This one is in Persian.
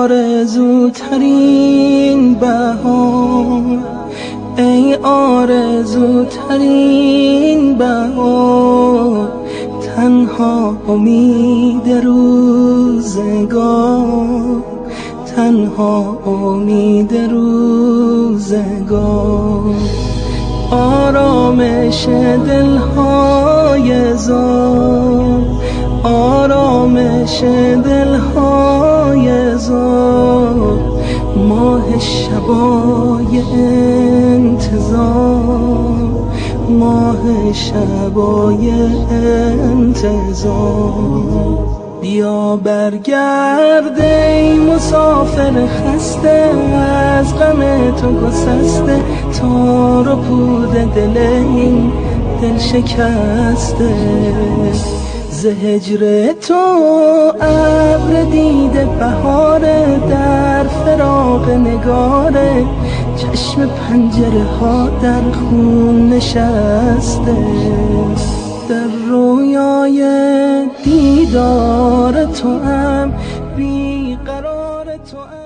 آرزوترین بهار، ای آرزوترین بهار، تنها امید روزگار، تنها امید روزگار. آرامش دلهای زار، آرامش دلهای زار، ماه شبای انتظار، ماه شبای انتظار. بیا برگرد ای مسافر خسته، از غم تو گسسته، تار و پود دل این دل شکسته. ز هجر تو ابر دیده بهاره، در فراق نگاره، چشم پنجره ها در خون نشسته. در رویای دیدار تو هم بیقرار تو هم